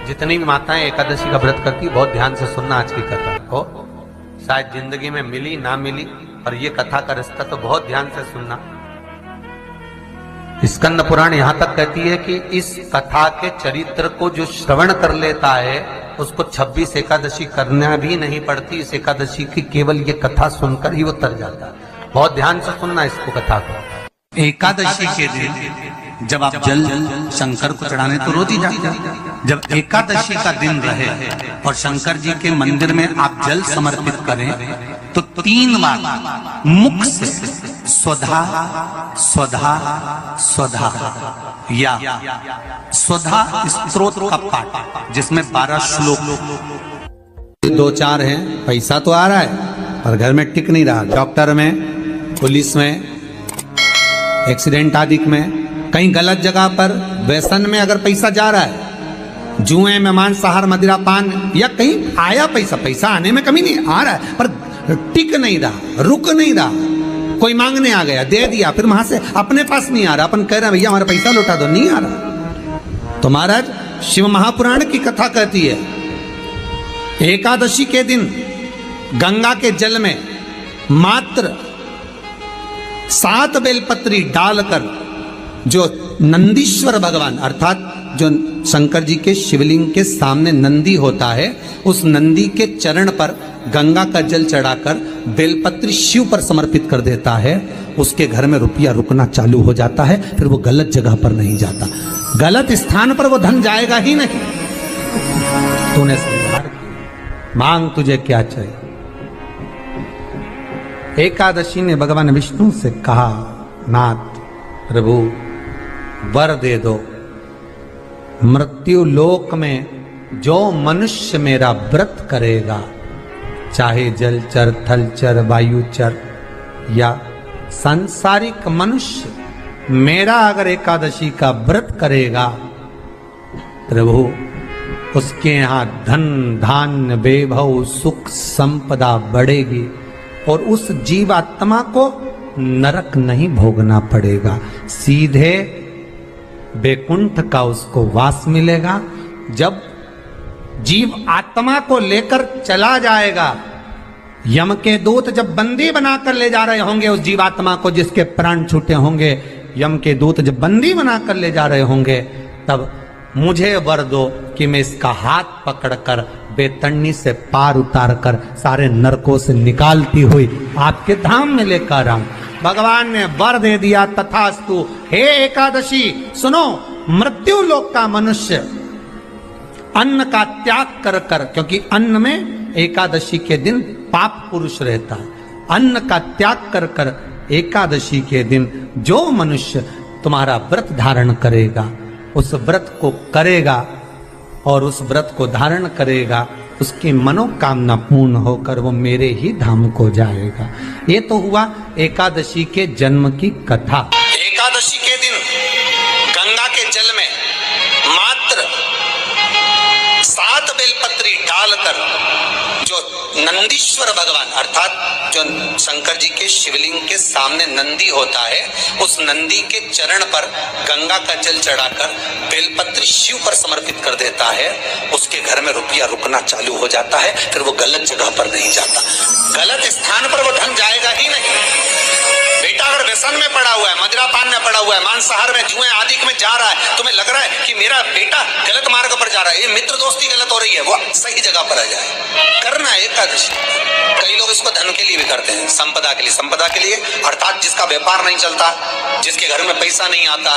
जितनी भी माताएं एकादशी का व्रत करती है, बहुत ध्यान से सुनना आज की कथा को। शायद जिंदगी में मिली ना मिली, और ये कथा का रिश्ता तो बहुत ध्यान से सुनना। स्कंद पुराण यहां तक कहती है कि इस कथा के चरित्र को जो श्रवण कर लेता है उसको 26 एकादशी करना भी नहीं पड़ती। इस एकादशी की केवल ये कथा सुनकर ही वो तर जाता है। बहुत ध्यान से सुनना इसको, कथा को। एकादशी के दिन जब आप जल शंकर को चढ़ाने तो रोज ही जाते हैं। जब एकादशी का दिन रहे और शंकर जी के मंदिर में आप जल समर्पित करें तो 3 बार मुख से स्वधा स्वधा स्वधा या स्वधा स्तोत्र का पाठ, जिसमें 12 श्लोक 2-4 हैं। पैसा तो आ रहा है पर घर में टिक नहीं रहा। डॉक्टर में, पुलिस में, एक्सीडेंट आदि में, कहीं गलत जगह पर, व्यसन में अगर पैसा जा रहा है, जुए में, मांसाहार, मदिरा पान, या कहीं आया पैसा आने में कमी नहीं, आ रहा है पर टिक नहीं रहा, रुक नहीं रहा। कोई मांगने आ गया, दे दिया, फिर वहां से अपने पास नहीं आ रहा, अपन कह रहे हैं भैया हमारा पैसा लौटा दो, नहीं आ रहा। तो महाराज शिव महापुराण की कथा कहती है एकादशी के दिन गंगा के जल में मात्र 7 बेलपत्री डालकर जो नंदीश्वर भगवान अर्थात जो शंकर जी के शिवलिंग के सामने नंदी होता है, उस नंदी के चरण पर गंगा का जल चढ़ाकर बेलपत्री शिव पर समर्पित कर देता है, उसके घर में रुपया रुकना चालू हो जाता है। फिर वो गलत जगह पर नहीं जाता, गलत स्थान पर वो धन जाएगा ही नहीं। तूने संहार मांग, तुझे क्या चाहिए। एकादशी ने भगवान विष्णु से कहा, नाथ प्रभु वर दे दो, मृत्यु लोक में जो मनुष्य मेरा व्रत करेगा, चाहे जलचर, थलचर, वायुचर या सांसारिक मनुष्य, मेरा अगर एकादशी का व्रत करेगा, प्रभु उसके यहां धन धान्य वैभव सुख संपदा बढ़ेगी और उस जीवात्मा को नरक नहीं भोगना पड़ेगा, सीधे बैकुंठ का उसको वास मिलेगा। जब जीव आत्मा को लेकर चला जाएगा, यम के दूत जब बंदी बनाकर ले जा रहे होंगे उस जीवात्मा को, जिसके प्राण छूटे होंगे, यम के दूत जब बंदी बनाकर ले जा रहे होंगे, तब मुझे वर दो कि मैं इसका हाथ पकड़कर बेतन्नी से पार उतार कर सारे नरकों से निकालती हुई आपके धाम में लेकर आऊं। भगवान ने वर दे दिया, तथास्तु। हे एकादशी सुनो, मृत्यु लोक का मनुष्य अन्न का त्याग कर कर, क्योंकि अन्न में एकादशी के दिन पाप पुरुष रहता है, अन्न का त्याग कर कर एकादशी के दिन जो मनुष्य तुम्हारा व्रत धारण करेगा, उस व्रत को करेगा और उस व्रत को धारण करेगा, उसकी मनोकामना पूर्ण होकर वो मेरे ही धाम को जाएगा। ये तो हुआ एकादशी के जन्म की कथा। एकादशी के दिन गंगा के जल में मात्र 7 बेलपत्री डालकर जो नंदीश्वर भगवान अर्थात जो शंकर जी के शिवलिंग के सामने नंदी होता है, उस नंदी के चरण पर गंगा का जल चढ़ाकर बेलपत्री शिव पर समर्पित कर देता है, उसके घर में रुपया रुकना चालू हो जाता है। फिर वो गलत जगह पर नहीं जाता, गलत स्थान पर वो धन जाएगा ही नहीं। बेटा अगर व्यसन में पड़ा हुआ है, मदिरा पान में पड़ा हुआ है, मांसाहार में, जुए आदि में जा रहा है, तुम्हें लग रहा है कि मेरा बेटा गलत मार्ग पर जा रहा है, ये मित्र दोस्ती गलत हो रही है, वो सही जगह पर आ जाए। करना है एकादशी। कई लोग इसको धन के लिए भी करते हैं, संपदा के लिए। संपदा के लिए अर्थात जिसका व्यापार नहीं चलता, जिसके घर में पैसा नहीं आता,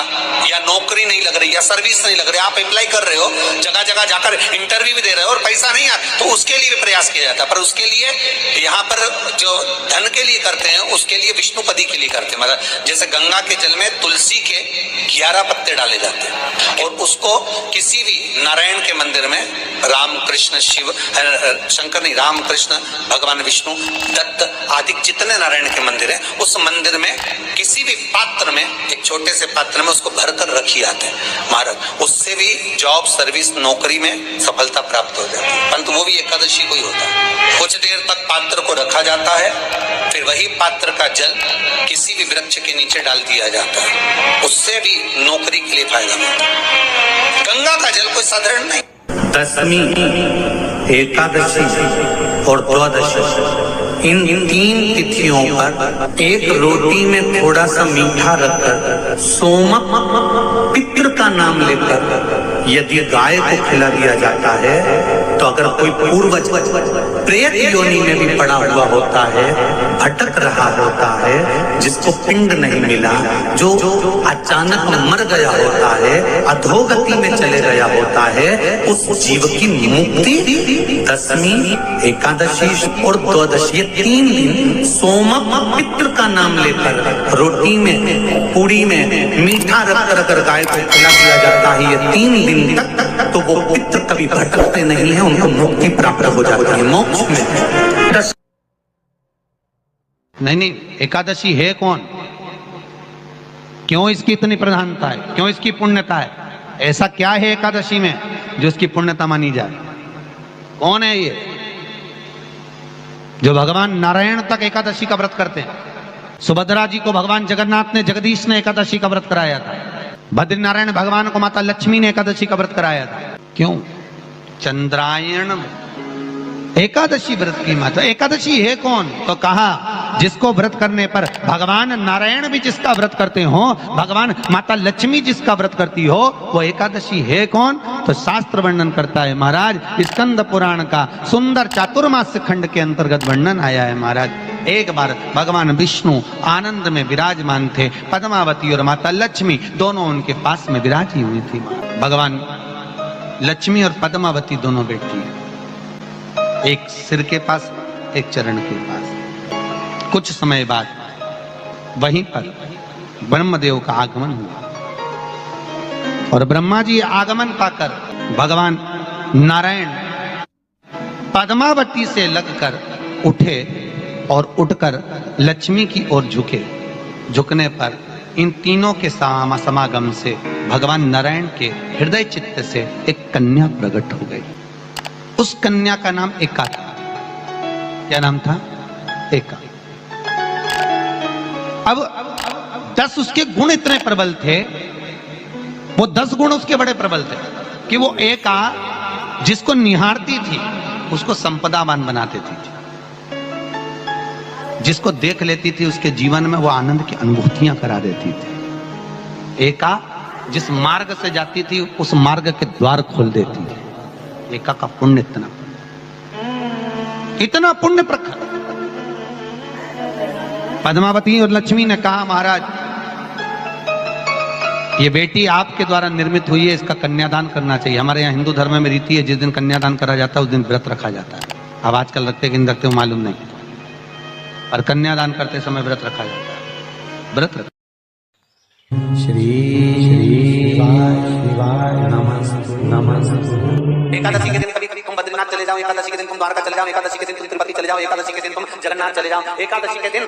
या नौकरी नहीं लग रही, या सर्विस नहीं लग रही, आप अप्लाई कर रहे हो, जगह जगह जाकर इंटरव्यू भी दे रहे हो और पैसा नहीं आता, तो उसके लिए भी प्रयास किया जाता है। पर उसके लिए यहाँ पर जो धन के लिए करते हैं, उसके लिए विष्णुपदी के लिए करते हैं। मतलब जैसे गंगा के जल में तुलसी के 11 पत्ते डाले जाते हैं और उसको किसी भी नारायण के मंदिर में, राम कृष्ण शिव शंकर नहीं, राम कृष्ण भगवान विष्णु दत्त आदि जितने नारायण के मंदिर हैं, उस मंदिर में किसी भी पात्र में, एक छोटे से पात्र में उसको भरकर रखी आते हैं महाराज। उससे भी जॉब, सर्विस, नौकरी में सफलता प्राप्त हो जाती है। परंतु वो भी एकादशी को ही होता है। कुछ देर तक पात्र को रखा जाता है, फिर वही पात्र का जल किसी भी वृक्ष के नीचे डाल दिया जाता है, उससे भी नौकरी के लिए फायदा मिलता है। गंगा का जल कोई साधारण नहीं। दशमी, एकादशी और द्वादशी, इन 3 तिथियों पर एक रोटी में थोड़ा सा मीठा रखकर सोमक पितृ का नाम लेकर यदि गाय को खिला दिया जाता है तो अगर कोई पूर्वज प्रेत योनि में भी पड़ा हुआ होता है, भटक रहा होता है, जिसको पिंड नहीं मिला, जो अचानक मर गया होता है, अधोगति में चले गया होता है, उस जीव की मुक्ति दशमी, एकादशी और द्वादशी, ये 3 दिन सोमक पितृ का नाम लेकर रोटी में, पूड़ी में मीठा रखकर अगर गाय को खिला दिया जाता है ये 3 दिन तक, तो वो पितृ कभी भटकते नहीं है, उनको मुक्ति प्राप्त हो जाती है मोक्ष में। नहीं, एकादशी है कौन? क्यों इसकी इतनी प्रधानता है? क्यों इसकी पुण्यता है? ऐसा क्या है एकादशी में जो इसकी पुण्यता मानी जाए? कौन है ये जो भगवान नारायण तक एकादशी का व्रत करते हैं? सुभद्रा जी को भगवान जगन्नाथ ने, जगदीश ने एकादशी का व्रत कराया था। बद्रीनारायण भगवान को माता लक्ष्मी ने एकादशी का व्रत कराया था। क्यों? चंद्रायण एकादशी व्रत की माता। एकादशी है कौन? तो कहा जिसको व्रत करने पर भगवान नारायण भी जिसका व्रत करते हो, भगवान माता लक्ष्मी जिसका व्रत करती हो, वो एकादशी है कौन? तो शास्त्र वर्णन करता है महाराज, स्कंद पुराण का सुंदर चातुर्मास्य खंड के अंतर्गत वर्णन आया है महाराज। एक बार भगवान विष्णु आनंद में विराजमान थे, पद्मावती और माता लक्ष्मी दोनों उनके पास में विराजी हुई थी। भगवान लक्ष्मी और पद्मावती दोनों बैठी, एक सिर के पास, एक चरण के पास। कुछ समय बाद वहीं पर ब्रह्मदेव का आगमन हुआ और ब्रह्मा जी आगमन पाकर भगवान नारायण पद्मावती से लगकर उठे और उठकर लक्ष्मी की ओर झुके। झुकने पर इन तीनों के समागम से भगवान नारायण के हृदय चित्त से एक कन्या प्रकट हो गई। उस कन्या का नाम एका था। क्या नाम था? एका। अब 10 उसके गुण इतने प्रबल थे, वो 10 गुण उसके बड़े प्रबल थे कि वो एका जिसको निहारती थी उसको संपदावान बना देती थी। जिसको देख लेती थी उसके जीवन में वो आनंद की अनुभूतियां करा देती थी। एका जिस मार्ग से जाती थी उस मार्ग के द्वार खोल देती थी। एका का पुण्य इतना पुण्य प्रखर। पद्मावती और लक्ष्मी ने कहा महाराज ये बेटी आपके द्वारा निर्मित हुई है, इसका कन्यादान करना चाहिए। हमारे यहाँ हिंदू धर्म में रीति है, जिस दिन कन्यादान करा जाता है उस दिन व्रत रखा जाता है। अब आजकल रखते कि नहीं रखते हो मालूम नहीं, और कन्यादान करते समय व्रत रखा जाता है। व्रत रखा। श्री शिवाय नमस्ते। एकादशी के दिन कभी कभी तुम बद्रीनाथ चले जाओ, एकादशी के दिन तुम द्वारका चले जाओ, एकादशी के दिन तुम तिरुपति चले जाओ, एकादशी के दिन तुम जगन्नाथ चले जाओ, एकादशी के दिन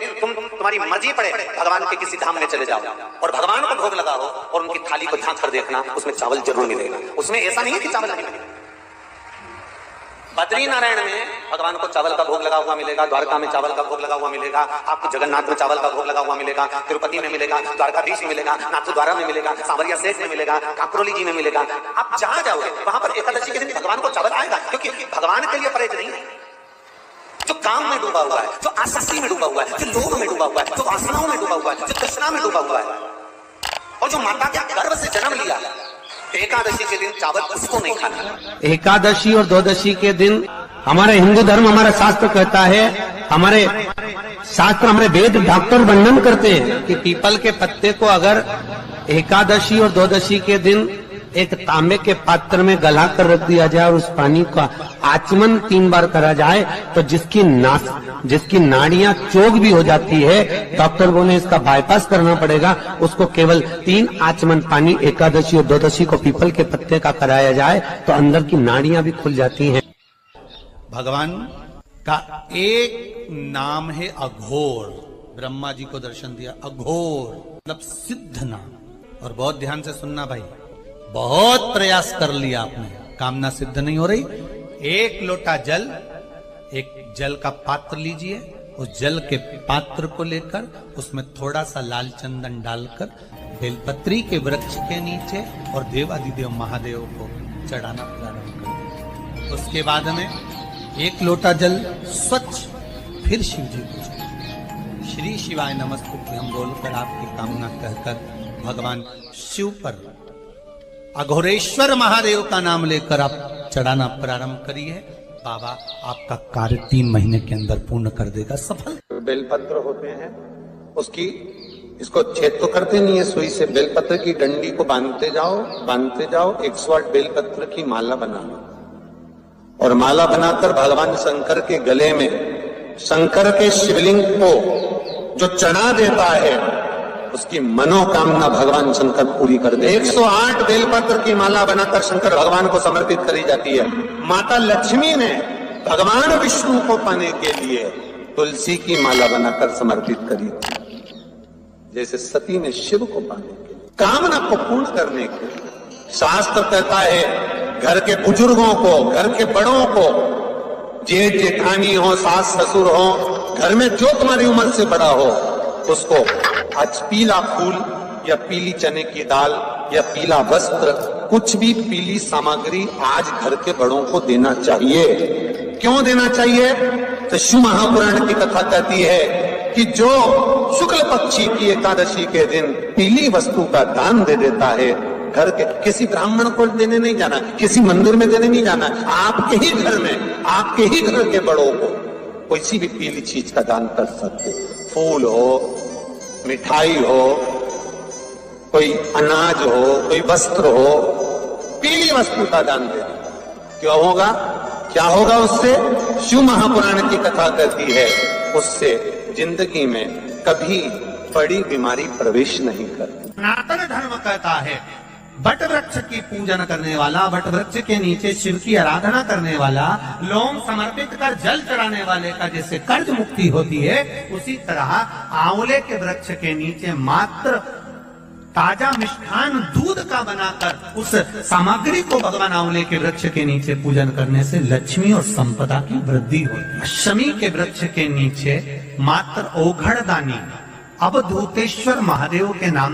तुम्हारी मर्जी पड़े भगवान के किसी धाम में चले जाओ और भगवान को भोग लगाओ और उनकी थाली को झांक कर देखना, उसमें चावल जरूर मिलेगा। उसमें ऐसा नहीं है कि चावल नहीं मिलेगा। बद्री नारायण में भगवान को चावल का भोग लगा हुआ मिलेगा, द्वारका में चावल का भोग लगा हुआ मिलेगा, आपको जगन्नाथ में चावल का भोग लगा हुआ मिलेगा, तिरुपति में मिलेगा, द्वारकाधीश में मिलेगा, नाथद्वारा में मिलेगा, सांवरिया सेठ में मिलेगा, काकरोली जी में मिलेगा। आप जहां जाओगे वहां पर एकादशी के दिन भगवान को चावल आएगा, क्योंकि भगवान के लिए परहेज नहीं है। जो काम में डूबा हुआ है, जो आसक्ति में डूबा हुआ है, जो लोभ में डूबा हुआ है, जो वासनाओं में डूबा हुआ है, जो तृष्णा में डूबा हुआ है, और जो माता के गर्भ से जन्म लिया, एकादशी के दिन चावल उसको नहीं खाना। एकादशी और द्वादशी के दिन हमारे हिंदू धर्म, हमारा शास्त्र कहता है, हमारे शास्त्र, हमारे वेद डॉक्टर वर्णन करते हैं कि पीपल के पत्ते को अगर एकादशी और द्वादशी के दिन एक तांबे के पात्र में गला कर रख दिया जाए और उस पानी का आचमन 3 बार करा जाए तो जिसकी नाड़ियां चोक भी हो जाती है, डॉक्टर बोले इसका बाईपास करना पड़ेगा, उसको केवल 3 आचमन पानी एकादशी और द्वादशी को पीपल के पत्ते का कराया जाए तो अंदर की नाड़ियां भी खुल जाती हैं। भगवान का एक नाम है अघोर। ब्रह्मा जी को दर्शन दिया, अघोर मतलब सिद्ध नाम। और बहुत ध्यान से सुनना भाई, बहुत प्रयास कर लिया आपने, कामना सिद्ध नहीं हो रही। एक लोटा जल, एक जल का पात्र लीजिए, उस जल के पात्र को लेकर उसमें थोड़ा सा लाल चंदन डालकर बेलपत्री के वृक्ष के नीचे और देवादिदेव महादेव को चढ़ाना प्रारंभ कर। उसके बाद में एक लोटा जल स्वच्छ फिर शिव जी को श्री शिवाय नमस्तुभ्यं हम बोलकर आपकी कामना कहकर भगवान शिव पर अघोरेश्वर महादेव का नाम लेकर आप चढ़ाना प्रारंभ करिए। बाबा आपका कार्य 3 महीने के अंदर पूर्ण कर देगा सफल। बेलपत्र होते हैं, उसकी इसको छेद तो करते नहीं है सुई से, बेलपत्र की डंडी को बांधते जाओ 108 बेलपत्र की माला बना लो और माला बनाकर भगवान शंकर के गले में शंकर के शिवलिंग को जो चढ़ा देता है उसकी मनोकामना भगवान शंकर पूरी कर दे। 108 बेलपत्र की माला बनाकर शंकर भगवान को समर्पित करी जाती है। माता लक्ष्मी ने भगवान विष्णु को पाने के लिए तुलसी की माला बनाकर समर्पित करी थी, जैसे सती ने शिव को पाने के लिए, कामना को पूर्ण करने के लिए। शास्त्र कहता है घर के बुजुर्गों को, घर के बड़ों को, जेठ जेठानी हो, सास ससुर हो, घर में जो तुम्हारी उम्र से बड़ा हो, उसको आज पीला फूल या पीली चने की दाल या पीला वस्त्र, कुछ भी पीली सामग्री आज घर के बड़ों को देना चाहिए। क्यों देना चाहिए? तो शिव महापुराण की कथा कहती है कि जो शुक्ल पक्षी की एकादशी के दिन पीली वस्तु का दान दे देता है, घर के किसी ब्राह्मण को देने नहीं जाना, किसी मंदिर में देने नहीं जाना, आपके ही घर में, आपके ही घर के बड़ों को किसी भी पीली चीज का दान कर सकते। फूल हो, मिठाई हो, कोई अनाज हो, कोई वस्त्र हो, पीली वस्तु का दान दे। क्यों होगा? क्या होगा उससे? शिव महापुराण की कथा कहती है उससे जिंदगी में कभी बड़ी बीमारी प्रवेश नहीं करती। सनातन धर्म कहता है बट वृक्ष की पूजन करने वाला, बट वृक्ष के नीचे शिव की आराधना करने वाला, लोम समर्पित कर जल चढ़ाने वाले का जैसे कर्ज मुक्ति होती है, उसी तरह आंवले के वृक्ष के नीचे मात्र ताजा मिष्ठान दूध का बनाकर उस सामग्री को भगवान आंवले के वृक्ष के नीचे पूजन करने से लक्ष्मी और संपदा की वृद्धि होती है। शमी के वृक्ष के नीचे मात्र ओघड़दानी अवधूतेश्वर महादेव के नाम